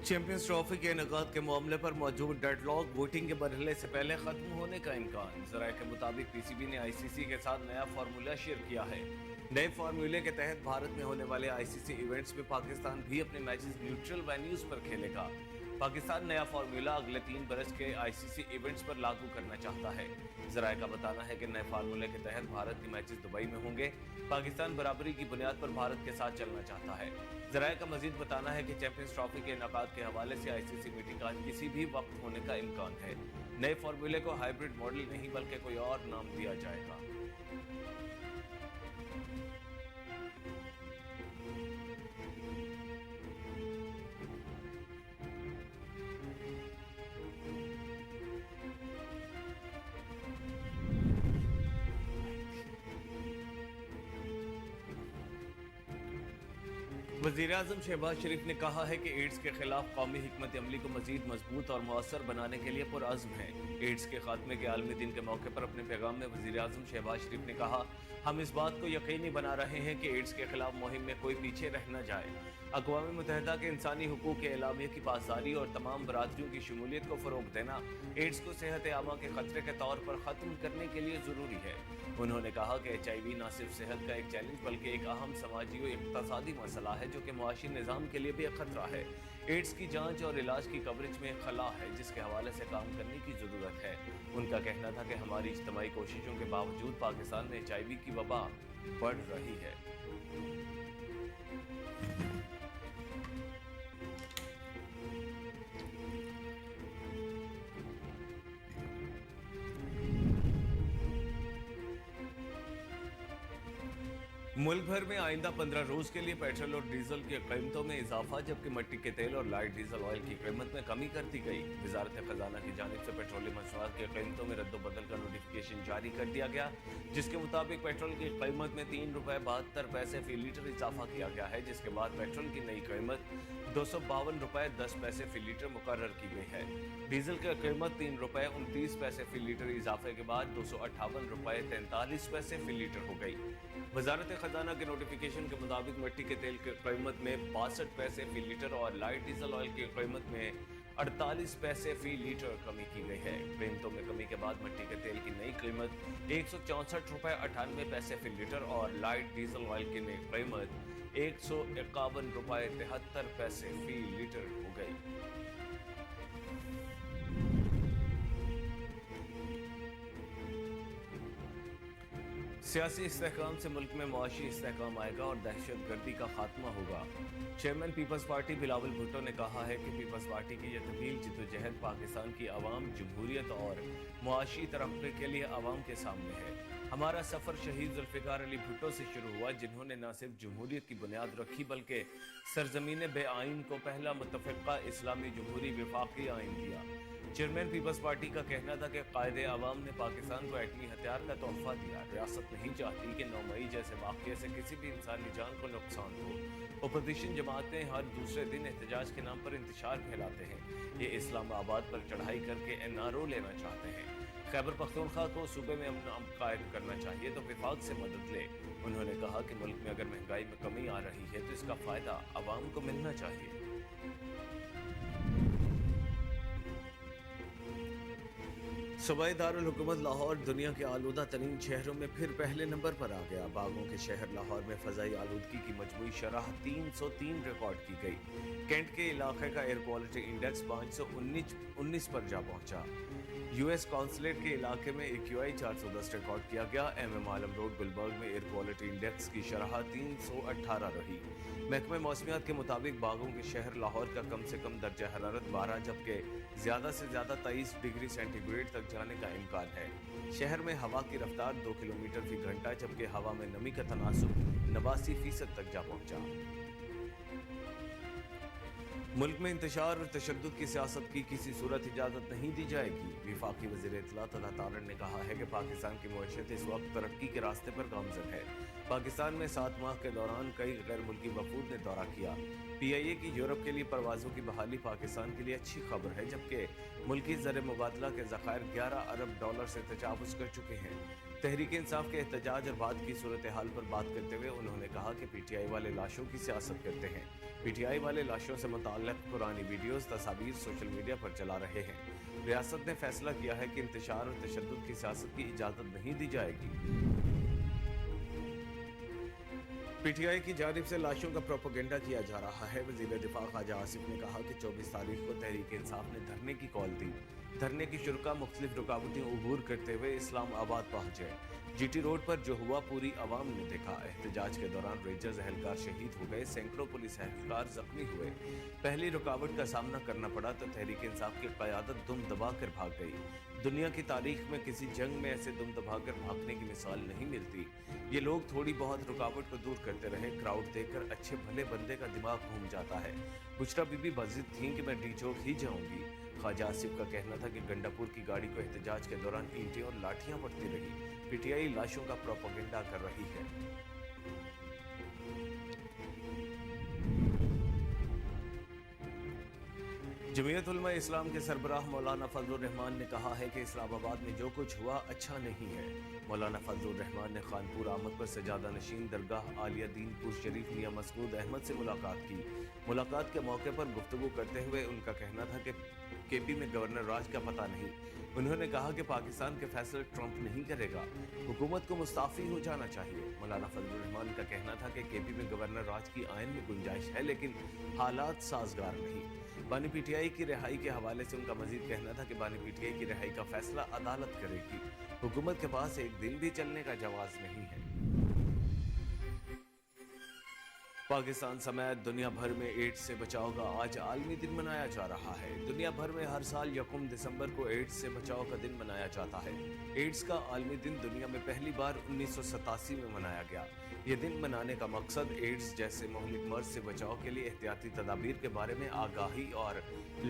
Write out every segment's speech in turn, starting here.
Champions trophy के इनेकाद के मामले पर मौजूद डेडलॉक वोटिंग के मरहले से पहले खत्म होने का इम्कान। ज़राए के मुताबिक पीसीबी ने आईसीसी के साथ नया फार्मूला शेयर किया है। नए फार्मूले के तहत भारत में होने वाले आईसीसी इवेंट्स में पाकिस्तान भी अपने मैचेस न्यूट्रल वेन्यूज पर खेलेगा। पाकिस्तान नया फार्मूला अगले 3 बरस के आईसीसी इवेंट्स पर लागू करना चाहता है। ज़राए का बताना है कि नए फार्मूले के तहत भारत के मैचेस दुबई में होंगे। पाकिस्तान बराबरी की बुनियाद पर भारत के साथ चलना चाहता है। ज़राए का मजीद बताना है कि चैंपियंस ट्रॉफी के इनेकाद के हवाले से आईसीसी मीटिंग आज किसी भी वक्त होने का इम्कान है। नए फार्मूले को हाइब्रिड मॉडल नहीं बल्कि कोई और नाम दिया जाएगा। वज़ीर-ए-आज़म शहबाज शरीफ ने कहा है कि एड्स के खिलाफ कौमी हिकमत अमली को मजीद मजबूत और मौसर बनाने के लिए पुरअज़्म है। एड्स के खात्मे के आलमी दिन के मौके पर अपने पैगाम में वज़ीर-ए-आज़म शहबाज शरीफ ने कहा, हम इस बात को यकीनी बना रहे हैं कि एड्स के खिलाफ मुहिम में कोई पीछे रह न जाए। अक़वाम मुत्तहिदा के इंसानी हुकूक के एलामिया की पासदारी और तमाम बरादरियों की शमूलियत को फ़रोग़ देना एड्स को सेहत आमा के खतरे के तौर पर ख़त्म करने के लिए ज़रूरी है। उन्होंने कहा कि HIV न सिर्फ सेहत का एक चैलेंज बल्कि एक अहम समाजी और इक़्तिसादी मसला है जो कि मुआशी निज़ाम के लिए भी एक खतरा है। एड्स की जांच और इलाज की कवरेज में खला है जिसके हवाले से काम करने की ज़रूरत है। उनका कहना था कि हमारी इज्तिमाई कोशिशों के बावजूद पाकिस्तान में HIV की वबा बढ़ रही है। मुल्क भर में आइंदा 15 रोज के लिए पेट्रोल और डीजल की कीमतों में इजाफा जबकि मिट्टी के तेल और लाइट डीजल ऑयल की कीमत में कमी कर दी गई। वजारत खजाना की जानिब से पेट्रोलियम मसनूआत की कीमतों में रद्दोबदल का नोटिफिकेशन जारी कर दिया गया जिसके मुताबिक पेट्रोल की कीमत में 3 रुपए 72 पैसे फी लीटर इजाफा किया गया है जिसके बाद पेट्रोल की नई कीमत 252 रुपए 10 पैसे फी लीटर मुकर्रर की गई है। डीजल की कीमत 3 रुपए 29 पैसे फी लीटर इजाफे के बाद 258 रुपए 43 पैसे फी लीटर हो गई। वजारत खजाना के नोटिफिकेशन के मुताबिक मिट्टी के तेल की कीमत में 62 पैसे फी लीटर और लाइट डीजल ऑयल की कीमत में 48 पैसे फी लीटर कमी की गई है। कीमतों में कमी के बाद मिट्टी के तेल की नई कीमत 164 रुपए 98 पैसे फी लीटर और लाइट डीजल ऑयल की नई कीमत 151 रुपए 73 पैसे फी लीटर हो गई। सियासी इस्तेहकाम से मुल्क में मुआशी इस्तेहकाम आएगा और दहशत गर्दी का खात्मा होगा। चेयरमैन पीपल्स पार्टी बिलावल भुट्टो ने कहा है कि पीपल्स पार्टी की यह तवील जिद्दोजहद पाकिस्तान की अवाम जमहूरियत और मुआशी तरक्की के लिए अवाम के सामने है। हमारा सफ़र शहीद जुल्फ़िकार अली भुट्टो से शुरू हुआ जिन्होंने न सिर्फ जमहूरियत की बुनियाद रखी बल्कि सरजमीन बेआइन को पहला मुतफ़िक़ा इस्लामी जमहूरी वफाक़ी आइन दिया। चेयरमैन पीपल्स पार्टी का कहना था कि कायदे आवाम ने पाकिस्तान को एटमी हथियार का तोहफा दिया। रियासत नहीं चाहती कि 9 मई जैसे वाक़ये से किसी भी इंसानी जान को नुकसान हो। अपोजिशन जमातें हर दूसरे दिन एहतजाज के नाम पर इंतशार फैलाते हैं। ये इस्लामाबाद पर चढ़ाई करके NRO लेना चाहते हैं। खैबर पख्तूनख्वा को सूबे में अमन कायम करना चाहिए तो विफाक से मदद ले। उन्होंने कहा कि मुल्क में अगर महंगाई में कमी आ रही है तो इसका फ़ायदा आवाम को मिलना चाहिए। सूबाई दारुल हुकूमत लाहौर दुनिया के आलूदा तरीन शहरों में फिर पहले नंबर पर आ गया। बागों के शहर लाहौर में फ़ज़ाई आलूदगी की मजमूई शरह 303 रिकॉर्ड की गई। कैंट के इलाके का एयर क्वालिटी इंडेक्स 519 पर जा पहुंचा। US कॉन्सुलेट के इलाके में AQI 410 रिकॉर्ड किया गया। MM आलम रोड गुलबर्ग में एयर क्वालिटी इंडेक्स की शरह 318 रही। महकमे मौसमियात के मुताबिक बागों के शहर लाहौर का कम से कम दर्जा हरारत 12 जबकि ज़्यादा से ज़्यादा 23 डिग्री सेंटीग्रेड तक जाने का इम्कान है। शहर में हवा की रफ्तार 2 किलोमीटर फी घंटा जबकि हवा में नमी का तनासुब 89% तक जा पहुंचा। मुल्क में इंतशार और तशद्दुद की सियासत की किसी सूरत इजाज़त नहीं दी जाएगी। वफाकी वज़ीर इत्तलात अता तारड़ ने कहा है कि पाकिस्तान की मईशत इस वक्त तरक्की के रास्ते पर गामज़न है। पाकिस्तान में 7 माह के दौरान कई गैर मुल्की वफूद ने दौरा किया। PIA की यूरोप के लिए परवाज़ों की बहाली पाकिस्तान के लिए अच्छी खबर है जबकि मुल्की ज़र मुबादला के ज़खायर $11 अरब से तजावुज़ कर चुके हैं। तहरीक इंसाफ के एहतजाज और बाद की सूरत हाल पर बात करते हुए उन्होंने कहा कि PTI वाले लाशों की सियासत करते हैं। PTI वाले लाशों से मुताल्लिक़ मुतल्लिक़ पुरानी वीडियोस तस्वीर सोशल मीडिया पर चला रहे हैं। रियासत ने फैसला किया है कि इंतशार और तशद्दुद की सियासत की इजाज़त नहीं दी जाएगी। पीटीआई की जानिब से लाशों का प्रोपेगेंडा किया जा रहा है। वज़ीर दिफा ख्वाजा आसिफ ने कहा कि 24 तारीख को तहरीक इंसाफ ने धरने की कॉल दी। धरने की शुरुका मुख्तलिफ रुकावटें अबूर करते हुए इस्लामाबाद पहुंचे। जीटी रोड पर जो हुआ पूरी आवाम ने देखा। एहतजाज के दौरान रेंजर्स एहलकार शहीद हो गए, सैकड़ों पुलिस एहलकार जख्मी हुए। पहली रुकावट का सामना करना पड़ा तो तहरीक इंसाफ की क़यादत दुम दबा कर भाग गई। दुनिया की तारीख में किसी जंग में ऐसे दुम दबाकर भागने की मिसाल नहीं मिलती। ये लोग थोड़ी बहुत रुकावट को दूर करते रहे। क्राउड देखकर अच्छे भले बंदे का दिमाग घूम जाता है। बुशरा बीबी बजिद थी कि मैं डी चौक ही जाऊंगी। ख्वाजा आसिफ का कहना था कि गंडापुर की गाड़ी को एहतजाज के दौरान ईंटें और लाठियां पड़ती रही। पीटीआई लाशों का प्रोपेगेंडा कर रही है। जमीयत उलमा इस्लाम के सरबराह मौलाना फजलुर रहमान ने कहा है कि इस्लामाबाद में जो कुछ हुआ अच्छा नहीं है। मौलाना फजलुर रहमान ने खानपुर आमद पर सजादा नशीन दरगाह आलिया दीनपुर शरीफ मियां मसऊद अहमद से मुलाकात की। मुलाकात के मौके पर गुफ्तगू करते हुए उनका कहना था कि केपी में गवर्नर राज का पता नहीं। उन्होंने कहा कि पाकिस्तान के फैसले ट्रंप नहीं करेगा, हुकूमत को मुस्ताफी हो जाना चाहिए। मौलाना फजलुर रहमान का कहना था कि केपी में गवर्नर राज की आयन में गुंजाइश है, लेकिन हालात साजगार नहीं। बानी पीटीआई की रिहाई के हवाले से उनका मजीद कहना था कि बानी पीटीआई की रिहाई का फैसला अदालत करेगी। हुकूमत के पास एक दिन भी चलने का जवाज नहीं है। पाकिस्तान समेत दुनिया भर में एड्स से बचाव का आज आलमी दिन मनाया जा रहा है। दुनिया भर में हर साल 1 दिसंबर को एड्स से बचाव का दिन मनाया जाता है। एड्स का आलमी दिन दुनिया में पहली बार 1987 में मनाया गया। ये दिन मनाने का मकसद एड्स जैसे महलिक मर्ज से बचाव के लिए एहतियाती तदाबीर के बारे में आगाही और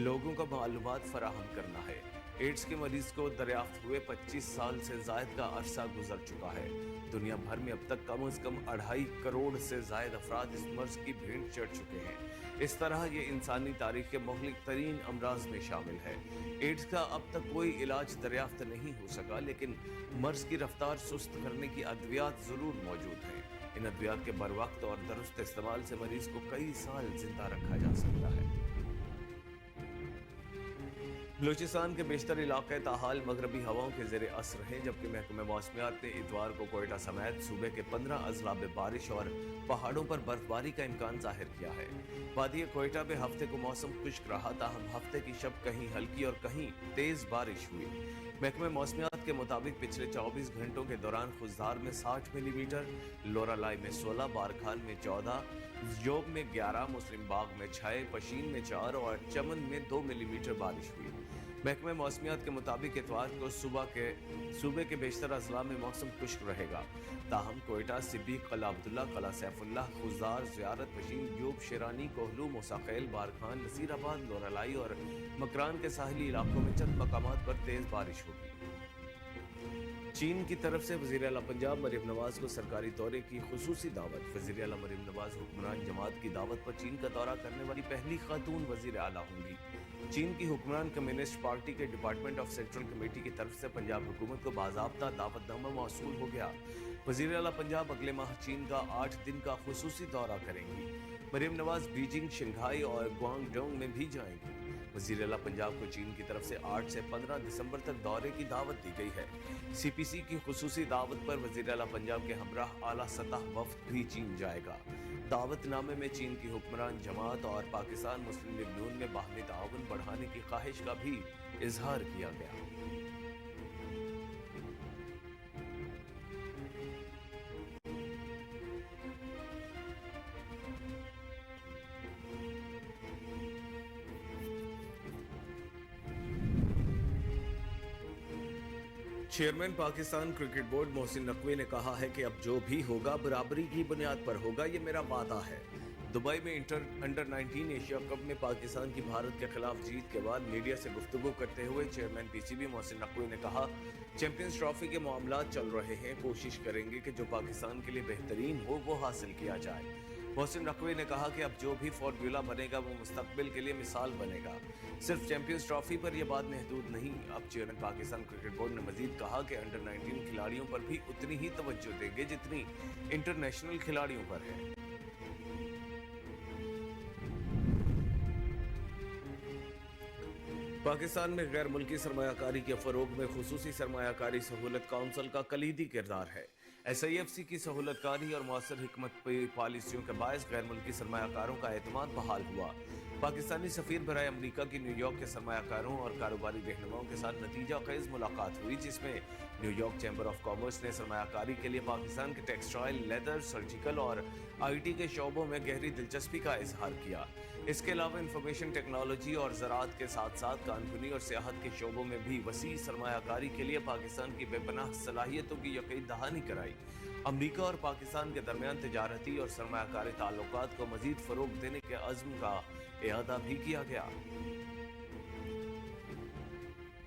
लोगों को मालूमात फराहम करना है। एड्स के मरीज को दरियाफ्त हुए 25 साल से जायद का अरसा गुजर चुका है। दुनिया भर में अब तक कम से कम 2.5 करोड़ से जायद अफराद इस मर्ज की भेंट चढ़ चुके हैं। इस तरह ये इंसानी तारीख के मुख्तलिफ तरीन अमराज में शामिल है। एड्स का अब तक कोई इलाज दरियाफ्त नहीं हो सका, लेकिन मर्ज की रफ्तार सुस्त करने की अद्वियात जरूर मौजूद हैं। इन अद्वियात के बरवक्त और दुरुस्त इस्तेमाल से मरीज को कई साल जिंदा रखा जा सकता है। बलूचिस्तान के बेशतर इलाके ताहाल मगरबी हवाओं के ज़ेरे असर हैं, जबकि महकमे मौसमियात ने इतवार को कोयटा समेत सूबे के 15 अजला में बारिश और पहाड़ों पर बर्फबारी का इम्कान जाहिर किया है। वादी कोयटा में हफ्ते को मौसम खुश्क रहा, ताहम हफ्ते की शब कहीं हल्की और कहीं तेज बारिश हुई। महकमे मौसमियात के मुताबिक पिछले 24 घंटों के दौरान खुजदार में 60 मिलीमीटर, लोरालाई में 16, बारखान में 14, जोब में 11, मुस्लिम बाग में 6, पशीन में 4 और चमन में 2 मिलीमीटर बारिश हुई। महकमे मौसमियात के मुताबिक इतवार को सूबे के बेशतर अजला में मौसम खुश्क रहेगा। ताहम कोयटा, सिब्बी, कला अब्दुल्ला, कला सैफुल्लाह, खुजार, ज़ियारत, पशीन, जोब, शेरानी, कोहलू, मुसाखेल, बारखान, नसीराबाद, लोरालाई और मकरान के साहिली इलाकों में चंद मकामात पर तेज बारिश होगी। चीन की तरफ से वज़ीर आला पंजाब मरीम नवाज को सरकारी दौरे की खुसूसी दावत। वज़ीर आला मरीम नवाज हुक्मरान जमात की दावत पर चीन का दौरा करने वाली पहली खातून वज़ीर आला होंगी। चीन की हुक्मरान कम्युनिस्ट पार्टी के डिपार्टमेंट ऑफ सेंट्रल कमेटी की तरफ से पंजाब हुकूमत को बाज़ाब्ता दावतनामा मौसूल हो गया। वज़ीर आला पंजाब अगले माह चीन का 8 दिन का खुसूसी दौरा करेंगी। मरीम नवाज बीजिंग, शंघाई और ग्वांगडोंग में भी जाएंगी। वज़ीर आला पंजाब को चीन की तरफ से 8 से 15 दिसंबर तक दौरे की दावत दी गई है। सीपीसी की खुसूसी दावत पर वज़ीर आला पंजाब के हमराह आला सतह वफ्द भी चीन जाएगा। दावतनामे में चीन की हुक्मरान जमात और पाकिस्तान मुस्लिम लीग नून में बाहमी ताउन बढ़ाने की ख्वाहिश का भी इजहार किया गया। Chairman Pakistan cricket board Mohsin Naqvi ने कहा है कि अब जो भी होगा बराबरी की बुनियाद पर होगा, ये मेरा वादा है। दुबई में अंडर 19 एशिया कप में पाकिस्तान की भारत के खिलाफ जीत के बाद मीडिया से गुफ्तगू करते हुए चेयरमैन पीसीबी मोहसिन नकवी ने कहा, चैंपियंस ट्रॉफी के मामला चल रहे हैं, कोशिश करेंगे कि जो पाकिस्तान के लिए बेहतरीन हो वो हासिल किया जाए। मोहसिन नकवी ने कहा कि अब जो भी फॉर्मूला बनेगा वो मुस्तकबिल के लिए मिसाल बनेगा। सिर्फ चैंपियंस ट्रॉफी पर यह बात महदूद नहीं। अब चेयरमैन पाकिस्तान क्रिकेट बोर्ड ने मजीद कहा कि अंडर 19 खिलाड़ियों पर भी उतनी ही तवज्जो देंगे जितनी इंटरनेशनल खिलाड़ियों पर है। पाकिस्तान में गैर मुल्की सरमायाकारी के फरोग में खुसूसी सरमायाकारी सहूलत काउंसिल का कलीदी किरदार है। SIFC की सहूलतकारी और मौसर हिकमत पॉलिसियों के बायस गैर मुल्की सरमायाकारों का एतमाद बहाल हुआ। पाकिस्तानी सफीर बराए अमरीका की न्यूयॉर्क के सरमायाकारों और कारोबारी रहनुमाओं के साथ नतीजा खेज मुलाकात हुई, जिसमें न्यूयॉर्क चैम्बर ऑफ कॉमर्स ने सरमायाकारी के लिए पाकिस्तान के टेक्सटाइल, लेदर, सर्जिकल और IT के शोबों में गहरी दिलचस्पी का इजहार किया। इसके अलावा इंफॉर्मेशन टेक्नोलॉजी और ज़राअत के साथ साथ कानूनी और सियाहत के शोबों में भी वसी सरमायाकारी के लिए पाकिस्तान की बेपनाह सलाहियतों की यकीन दहानी कराई। अमरीका और पाकिस्तान के दरमियान तिजारती और सरमायाकारी ताल्लुकात को मजीद फ़रोग देने के अज़्म का इआदा भी किया गया।